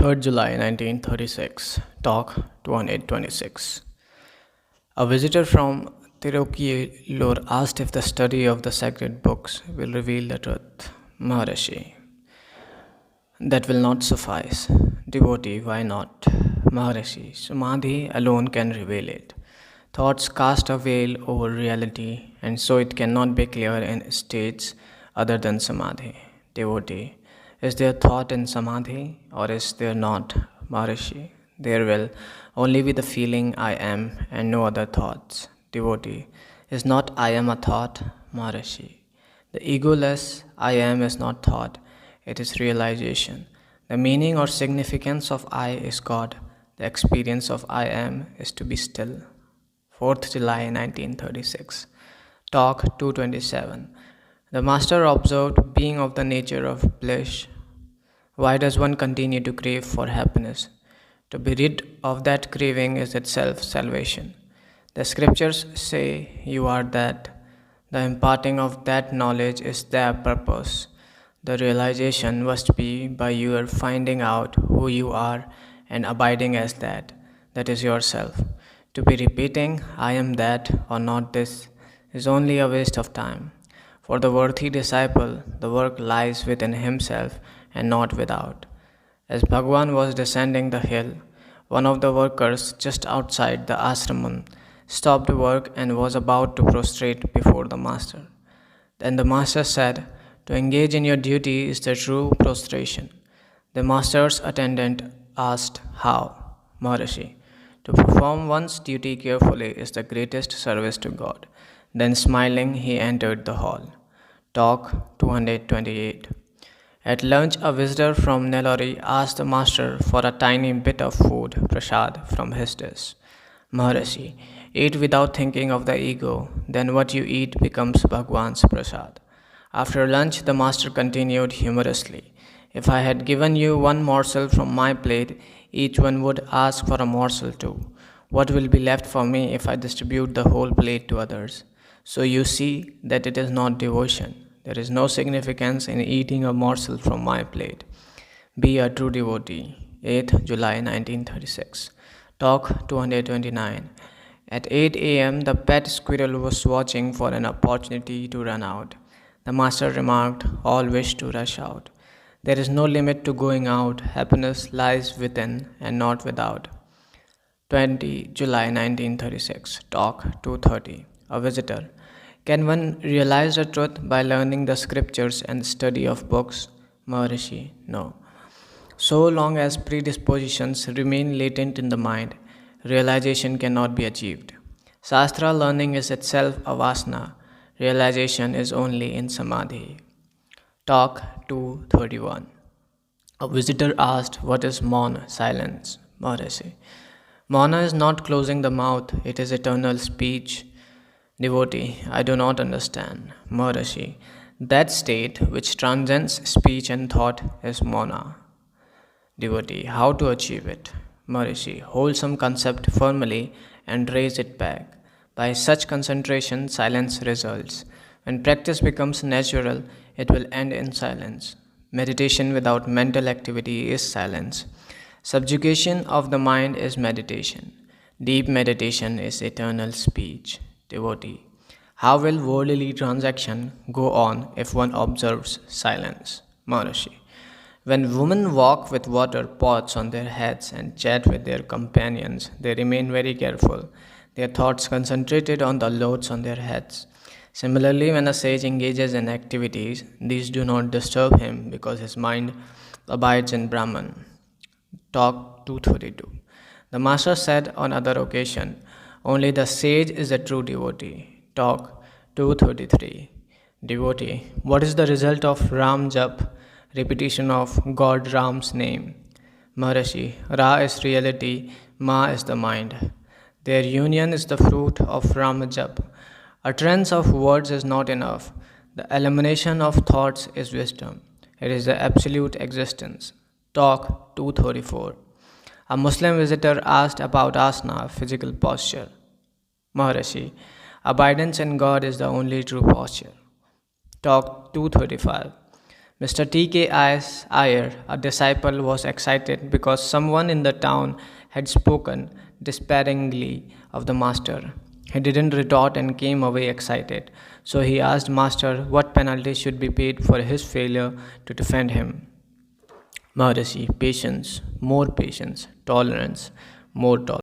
3rd July 1936, Talk 226. A visitor from Tirukallur asked if the study of the sacred books will reveal the truth. Maharishi: that will not suffice. Devotee: why not? Maharishi: Samadhi alone can reveal it. Thoughts cast a veil over reality, and so it cannot be clear in states other than Samadhi. Devotee: is there thought in Samadhi, or is there not? Maharishi: there will only be the feeling I am and no other thoughts. Devotee: is not I am a thought? Maharishi: the egoless I am is not thought, it is realization. The meaning or significance of I is God. The experience of I am is to be still. 4th July 1936. Talk 227. The Master observed, being of the nature of bliss, why does one continue to crave for happiness? To be rid of that craving is itself salvation. The scriptures say you are that. The imparting of that knowledge is their purpose. The realization must be by your finding out who you are and abiding as that. That is yourself. To be repeating, I am that or not this, is only a waste of time. For the worthy disciple, the work lies within himself and not without. As Bhagwan was descending the hill, one of the workers just outside the ashram stopped work and was about to prostrate before the Master. Then the Master said, to engage in your duty is the true prostration. The Master's attendant asked, how? Maharishi: to perform one's duty carefully is the greatest service to God. Then smiling, he entered the hall. Talk 228. At lunch, a visitor from Nellore asked the Master for a tiny bit of food, prasad, from his dish. Maharishi: eat without thinking of the ego, then what you eat becomes Bhagwan's prasad. After lunch, the Master continued humorously, if I had given you one morsel from my plate, each one would ask for a morsel too. What will be left for me if I distribute the whole plate to others? So you see that it is not devotion. There is no significance in eating a morsel from my plate. Be a true devotee. 8th July 1936. Talk 229. At 8 a.m., the pet squirrel was watching for an opportunity to run out. The Master remarked, all wish to rush out. There is no limit to going out. Happiness lies within and not without. 20 July 1936. Talk 230. A visitor. Can one realize the truth by learning the scriptures and study of books? Maharishi: no. So long as predispositions remain latent in the mind, realization cannot be achieved. Shastra learning is itself a vasana. Realization is only in samadhi. Talk 231. A visitor asked, what is mauna, silence? Maharishi: mauna is not closing the mouth, it is eternal speech. Devotee: I do not understand. Maharishi: that state which transcends speech and thought is mauna. Devotee: how to achieve it? Maharishi: hold some concept firmly and raise it back. By such concentration, silence results. When practice becomes natural, it will end in silence. Meditation without mental activity is silence. Subjugation of the mind is meditation. Deep meditation is eternal speech. Devotee: how will worldly transaction go on if one observes silence? Maharishi: when women walk with water pots on their heads and chat with their companions, they remain very careful, their thoughts concentrated on the loads on their heads. Similarly, when a sage engages in activities, these do not disturb him because his mind abides in Brahman. Talk 232. The Master said on other occasion, only the sage is a true devotee. Talk 233. Devotee: what is the result of Ram Jap, repetition of God Ram's name? Maharishi: Ra is reality, Ma is the mind. Their union is the fruit of Ram Jap. Utterance of words is not enough. The elimination of thoughts is wisdom. It is the absolute existence. Talk 234. A Muslim visitor asked about asana, physical posture. Maharishi: abidance in God is the only true posture. Talk 235. Mr. T.K. Iyer, a disciple, was excited because someone in the town had spoken disparagingly of the master. He didn't retort and came away excited, so he asked Master what penalty should be paid for his failure to defend him. Maharishi, patience, more patience, tolerance, more tolerance.